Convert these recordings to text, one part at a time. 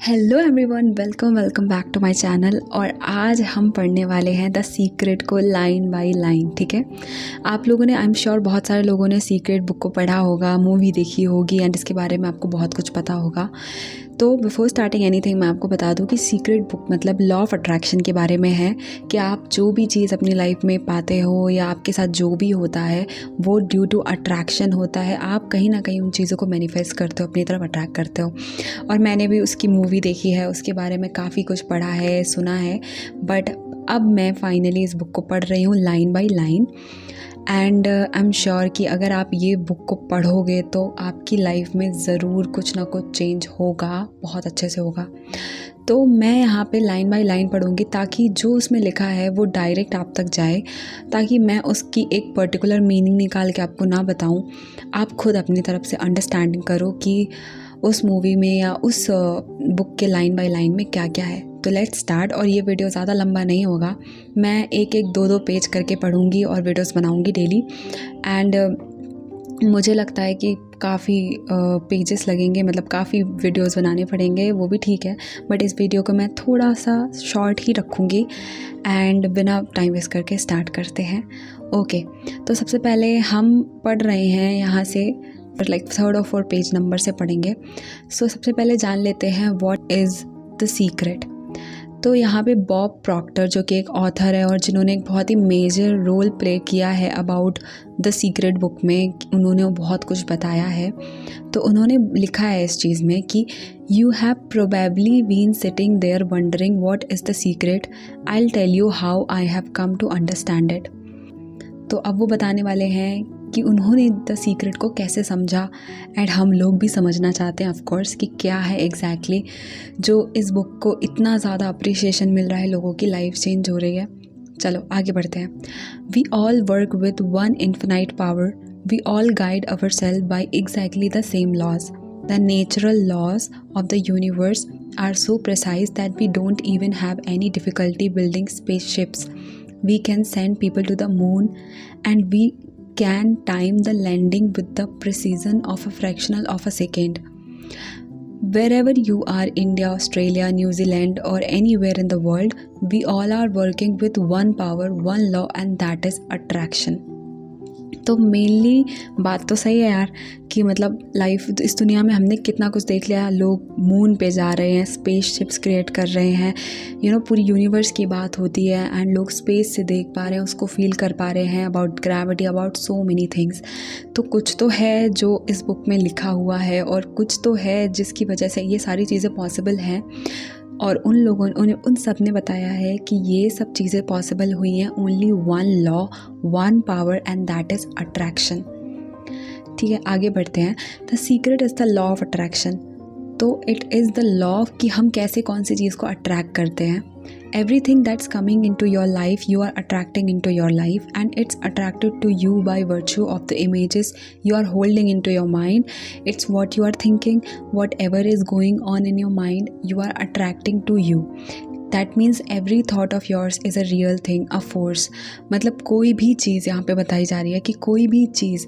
Hello everyone, welcome welcome back to my channel. और आज हम पढ़ने वाले हैं द सीक्रेट को लाइन बाय लाइन। ठीक है, आप लोगों ने, आई एम श्योर बहुत सारे लोगों ने सीक्रेट बुक को पढ़ा होगा, मूवी देखी होगी एंड इसके बारे में आपको बहुत कुछ पता होगा। तो बिफोर स्टार्टिंग एनीथिंग मैं आपको बता दूं कि सीक्रेट बुक मतलब लॉ ऑफ अट्रैक्शन के बारे में है कि आप जो भी चीज़ अपनी लाइफ में पाते हो या आपके साथ जो भी होता है वो ड्यू टू अट्रैक्शन होता है। आप कहीं ना कहीं उन चीज़ों को मैनिफेस्ट करते हो, अपनी तरफ अट्रैक्ट करते हो। और मैंने भी उसकी मूवी देखी है, उसके बारे में काफ़ी कुछ पढ़ा है, सुना है। बट अब मैं फाइनली इस बुक को पढ़ रही हूँ line by line. And I am sure कि अगर आप ये बुक को पढ़ोगे तो आपकी लाइफ में ज़रूर कुछ ना कुछ चेंज होगा, बहुत अच्छे से होगा। तो मैं यहाँ पे लाइन बाय लाइन पढ़ूँगी ताकि जो उसमें लिखा है वो डायरेक्ट आप तक जाए, ताकि मैं उसकी एक पर्टिकुलर मीनिंग निकाल के आपको ना बताऊँ, आप खुद अपनी तरफ से अंडरस्टैंडिंग करो कि उस मूवी में या उस बुक के लाइन बाय लाइन में क्या क्या है। तो लेट्स स्टार्ट। और ये वीडियो ज़्यादा लंबा नहीं होगा, मैं एक एक दो पेज करके पढ़ूँगी और वीडियोस बनाऊँगी डेली। एंड मुझे लगता है कि काफ़ी पेजेस लगेंगे, मतलब काफ़ी वीडियोस बनाने पड़ेंगे, वो भी ठीक है। बट इस वीडियो को मैं थोड़ा सा शॉर्ट ही रखूँगी। एंड बिना टाइम वेस्ट करके स्टार्ट करते हैं। ओके, तो सबसे पहले हम पढ़ रहे हैं यहाँ से लाइक थर्ड और फोर्थ पेज नंबर से पढ़ेंगे। सो सबसे पहले जान लेते हैं व्हाट इज़ द सीक्रेट। तो यहाँ पे बॉब प्रॉक्टर जो कि एक ऑथर है और जिन्होंने एक बहुत ही मेजर रोल प्ले किया है अबाउट द सीक्रेट बुक में, उन्होंने बहुत कुछ बताया है। तो उन्होंने लिखा है इस चीज़ में कि you have probably been sitting there wondering what is the secret, I will tell you how I have come to understand it. तो अब वो बताने वाले हैं कि उन्होंने द सीक्रेट को कैसे समझा। एंड हम लोग भी समझना चाहते हैं ऑफ कोर्स कि क्या है एग्जैक्टली जो इस बुक को इतना ज़्यादा अप्रिशिएशन मिल रहा है, लोगों की लाइफ चेंज हो रही है। चलो आगे बढ़ते हैं। We all work with one infinite power, we all guide our self by exactly the same laws. The natural laws of the universe are so precise that we don't even have any difficulty building spaceships. We can send people to the moon, and we can time the landing with the precision of a fractional of a second. Wherever you are, India, Australia, New Zealand, or anywhere in the world, we all are working with one power, one law, and that is attraction. तो mainly बात तो सही है यार कि मतलब life इस दुनिया में हमने कितना कुछ देख लिया। लोग मून पे जा रहे हैं, स्पेस शिप्स क्रिएट कर रहे हैं, पूरी यूनिवर्स की बात होती है एंड लोग स्पेस से देख पा रहे हैं, उसको फील कर पा रहे हैं, about gravity, about so many things. तो कुछ तो है जो इस बुक में लिखा हुआ है और कुछ तो है जिसकी वजह से ये सारी चीज़ें पॉसिबल हैं। और उन लोगों ने, उन सब ने बताया है कि ये सब चीज़ें पॉसिबल हुई हैं only one law, one power, and that is attraction. ठीक है, आगे बढ़ते हैं। The secret is the law of attraction. तो इट इज़ द लॉ कि हम कैसे कौन सी चीज़ को अट्रैक्ट करते हैं। Everything that's coming into your life, you are attracting into your life, and it's attracted to you by virtue of the images you are holding into your mind. It's what you are thinking, whatever is going on in your mind, you are attracting to you. That means every thought of yours is a real thing, a force. मतलब कोई भी चीज़ यहाँ पे बताई जा रही है कि कोई भी चीज़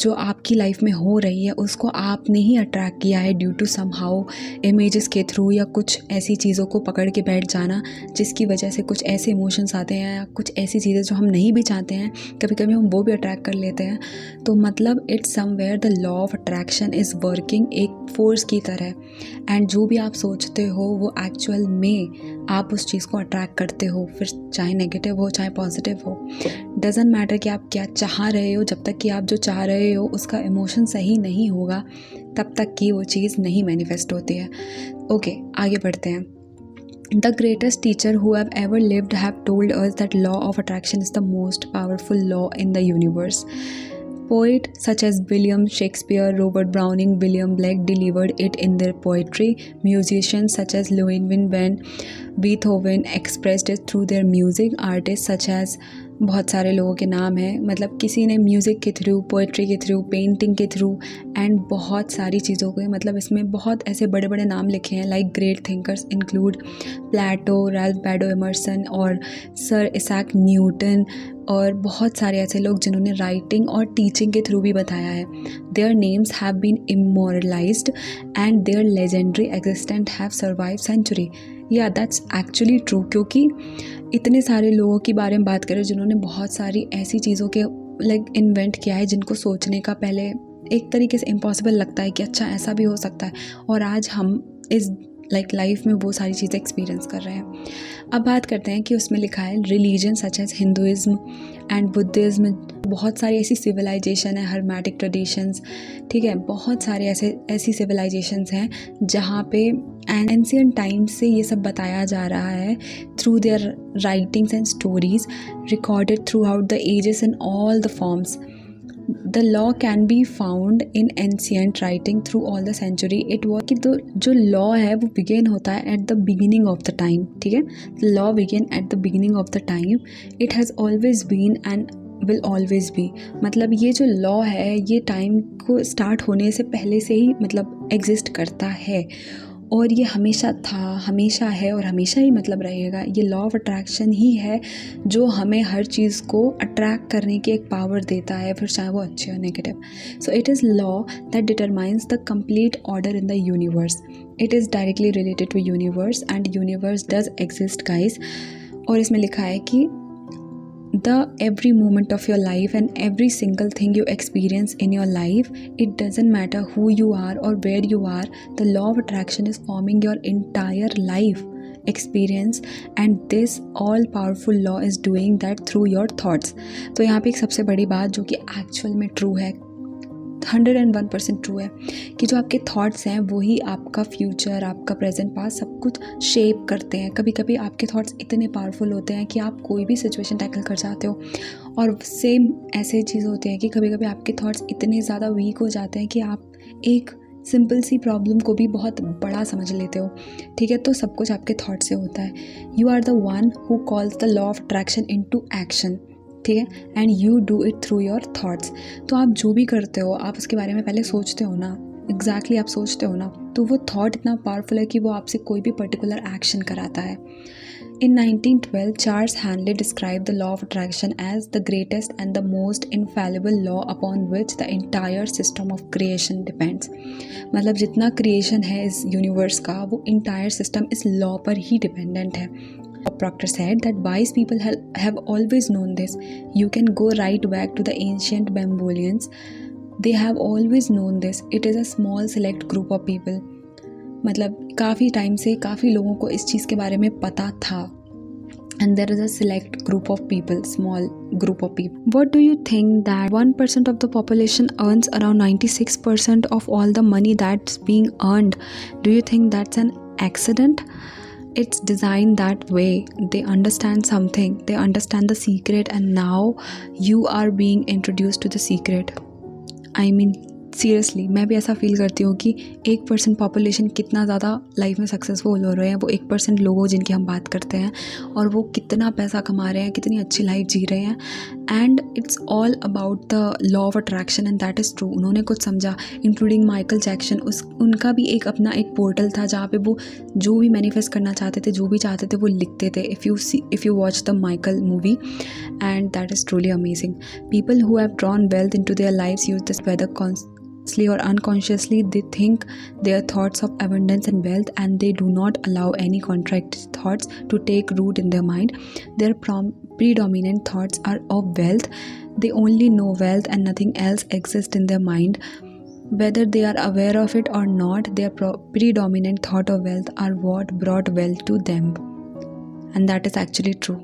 जो आपकी लाइफ में हो रही है उसको आपने ही अट्रैक्ट किया है ड्यू टू समहाउ इमेजेस के थ्रू, या कुछ ऐसी चीज़ों को पकड़ के बैठ जाना जिसकी वजह से कुछ ऐसे इमोशंस आते हैं या कुछ ऐसी चीज़ें जो हम नहीं भी चाहते हैं, कभी कभी हम वो भी अट्रैक्ट कर लेते हैं। तो मतलब it's somewhere the law of attraction is working एक फोर्स की तरह। एंड जो भी आप सोचते हो वो एक्चुअल में आप उस चीज़ को अट्रैक्ट करते हो, फिर चाहे नेगेटिव हो चाहे पॉजिटिव हो, डजेंट मैटर कि आप क्या चाह रहे हो। जब तक कि आप जो चाह रहे हो उसका इमोशन सही नहीं होगा तब तक कि वो चीज़ नहीं मैनिफेस्ट होती है। ओके, आगे बढ़ते हैं। The greatest teacher who have ever lived have told us that law of attraction is the most powerful law in the universe. Poets such as William Shakespeare, Robert Browning, William Blake delivered it in their poetry. Musicians such as Ludwig van Beethoven expressed it through their music. Artists such as, बहुत सारे लोगों के नाम हैं, मतलब किसी ने music के थ्रू, पोइट्री के थ्रू, पेंटिंग के थ्रू एंड बहुत सारी चीज़ों के, मतलब इसमें बहुत ऐसे बड़े बड़े नाम लिखे हैं। लाइक ग्रेट थिंकर्स इंक्लूड प्लेटो, रैल्फ बैडो एमर्सन और सर इसाक न्यूटन, और बहुत सारे ऐसे लोग जिन्होंने राइटिंग और टीचिंग के थ्रू भी बताया है. Their names have been immortalized and their legendary existent have survive century. Yeah that's actually true, क्योंकि इतने सारे लोगों के बारे में बात करें जिन्होंने बहुत सारी ऐसी चीज़ों के इन्वेंट किया है जिनको सोचने का पहले एक तरीके से इम्पॉसिबल लगता है कि अच्छा ऐसा भी हो सकता है, और आज हम इस लाइफ में वो सारी चीज़ें एक्सपीरियंस कर रहे हैं. अब बात करते हैं कि उसमें लिखा है religion such as Hinduism and Buddhism. बहुत सारी ऐसी सिविलाइजेशन है, हर्मेटिक ट्रेडिशंस, ठीक है, बहुत सारे ऐसी सिविलाइजेशंस हैं जहाँ पे एंशिएंट टाइम्स से ये सब बताया जा रहा है through their writings and stories recorded throughout the ages in all the forms. The law can be found in ancient writing through all the century. It was कि तो जो law है वो begin होता है at the beginning of the time, ठीक है. The law began at the beginning of the time. It has always been and will always be. मतलब ये जो law है ये टाइम को स्टार्ट होने से पहले से ही मतलब एग्जिस्ट करता है, और ये हमेशा था, हमेशा है और हमेशा ही मतलब रहेगा. ये लॉ ऑफ अट्रैक्शन ही है जो हमें हर चीज़ को अट्रैक्ट करने की एक पावर देता है, फिर चाहे वो अच्छे हो negative. So it is law that determines the complete order in the universe. It is directly related to universe and universe does exist guys. और इसमें लिखा है कि the every moment of your life and every single thing you experience in your life, it doesn't matter who you are or where you are, the law of attraction is forming your entire life experience, and this all powerful law is doing that through your thoughts. तो यहाँ पे एक सबसे बड़ी बात जो कि actual में ट्रू है, 101% ट्रू है, कि जो आपके थॉट्स हैं वही आपका फ्यूचर, आपका प्रेजेंट पास्ट सब कुछ शेप करते हैं. कभी कभी आपके थॉट्स इतने पावरफुल होते हैं कि आप कोई भी सिचुएशन टैकल कर जाते हो, और सेम ऐसे चीज़ होती है कि कभी कभी आपके थॉट्स इतने ज़्यादा वीक हो जाते हैं कि आप एक सिंपल सी प्रॉब्लम को भी बहुत बड़ा समझ लेते हो, ठीक है. तो सब कुछ आपके थॉट से होता है. You are the one who calls the law of attraction into action, ठीक है, and you do it through your thoughts. तो आप जो भी करते हो आप उसके बारे में पहले सोचते हो ना, एग्जैक्टली आप सोचते हो ना, तो वो थॉट इतना पावरफुल है कि वो आपसे कोई भी पर्टिकुलर एक्शन कराता है. In 1912, Charles Hanley described the law of attraction as the greatest and the most infallible law upon which the entire system of creation depends. मतलब जितना क्रिएशन है इस यूनिवर्स का वो इंटायर सिस्टम इस लॉ पर ही डिपेंडेंट है. Proctor said that wise people have always known this. You can go right back to the ancient Babylonians. They have always known this. It is a small select group of people. मतलब काफ़ी time से काफ़ी लोगों को इस चीज़ के बारे में पता था. And there is a select group of people, small group of people. What do you think that 1% of the population earns around 96% of all the money that's being earned? Do you think that's an accident? It's designed that way. They understand something. They understand the secret, and now you are being introduced to the secret. I mean, seriously मैं भी ऐसा feel करती हूँ कि 1% population कितना ज़्यादा life में successful हो रहे हैं. वो 1% लोगों जिनकी हम बात करते हैं, और वो कितना पैसा कमा रहे हैं, कितनी अच्छी लाइफ जी रहे हैं. And it's all about the law of attraction, and that is true. उन्होंने कुछ समझा, इंक्लूडिंग माइकल जैक्सन. उनका भी एक अपना एक पोर्टल था जहाँ पे वो जो भी मैनिफेस्ट करना चाहते थे, जो भी चाहते थे वो लिखते थे. If you watch the Michael movie, and that is truly amazing. People who have drawn wealth into their lives use this whether consciously or unconsciously. They think their thoughts of abundance and wealth, and they do not allow any contracted thoughts to take root in their mind. Their predominant thoughts are of wealth. They only know wealth and nothing else exists in their mind. Whether they are aware of it or not, their predominant thought of wealth are what brought wealth to them. And that is actually true.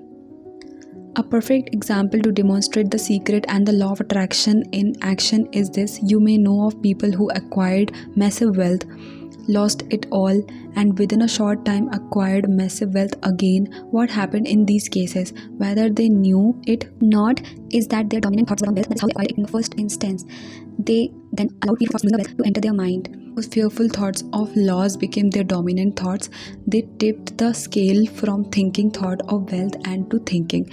A perfect example to demonstrate the secret and the law of attraction in action is this. You may know of people who acquired massive wealth, lost it all, and within a short time acquired massive wealth again. What happened in these cases, whether they knew it or not, is that their dominant thoughts were on wealth. That's how they acquired it in the first instance. They then allowed people of wealth to enter their mind. Those fearful thoughts of loss became their dominant thoughts. They tipped the scale from thinking thought of wealth and to thinking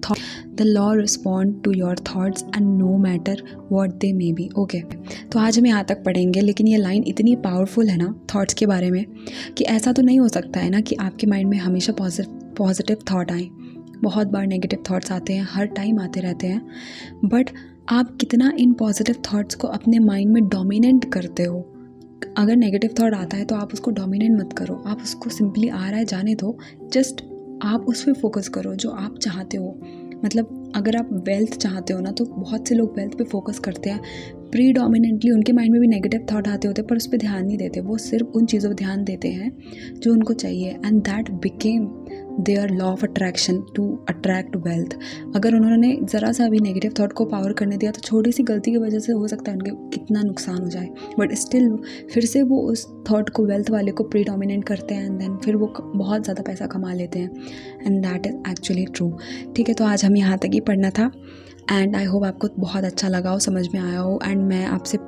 thought. The law respond to your thoughts and no matter what they may be. Okay, तो आज हम यहाँ तक पढ़ेंगे, लेकिन ये line इतनी powerful है ना थॉट्स के बारे में कि ऐसा तो नहीं हो सकता है ना कि आपके माइंड में हमेशा पॉजिटिव थॉट आए. बहुत बार नेगेटिव थॉट्स आते हैं, हर टाइम आते रहते हैं, बट आप कितना इन पॉजिटिव थॉट्स को अपने माइंड में डोमिनेट करते हो। अगर नेगेटिव थॉट आता है तो आप उसको डोमिनेट मत करो, आप उसको सिंपली आ रहा है जाने दो, जस्ट आप उस पर फोकस करो जो आप चाहते हो। मतलब अगर आप वेल्थ चाहते हो ना, तो बहुत से लोग वेल्थ पे फोकस करते हैं, प्रीडोमिनेंटली उनके माइंड में भी नेगेटिव थॉट आते होते हैं पर उस पर ध्यान नहीं देते, वो सिर्फ उन चीज़ों पर ध्यान देते हैं जो उनको चाहिए, and that became their law of attraction to attract wealth. अगर उन्होंने ज़रा सा भी नेगेटिव थॉट को पावर करने दिया तो छोटी सी गलती की वजह से हो सकता है उनके कितना नुकसान हो जाए, बट स्टिल फिर से वो उस थॉट को, वेल्थ वाले को प्रीडोमिनेट करते हैं, एंड देन फिर वो बहुत ज़्यादा पैसा कमा लेते हैं, and that is actually true. ठीक है, तो आज हम यहाँ तक ही पढ़ना था, एंड आई होप आपको बहुत अच्छा लगा हो, समझ में आया हो, एंड मैं आपसे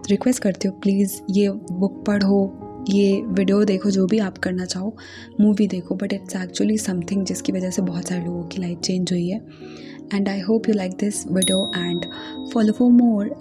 रिक्वेस्ट करती हूँ प्लीज़ ये बुक पढ़ो, ये वीडियो देखो, जो भी आप करना चाहो, मूवी देखो, बट इट्स एक्चुअली समथिंग जिसकी वजह से बहुत सारे लोगों की लाइफ चेंज हुई है। And I hope you like this video and follow for more.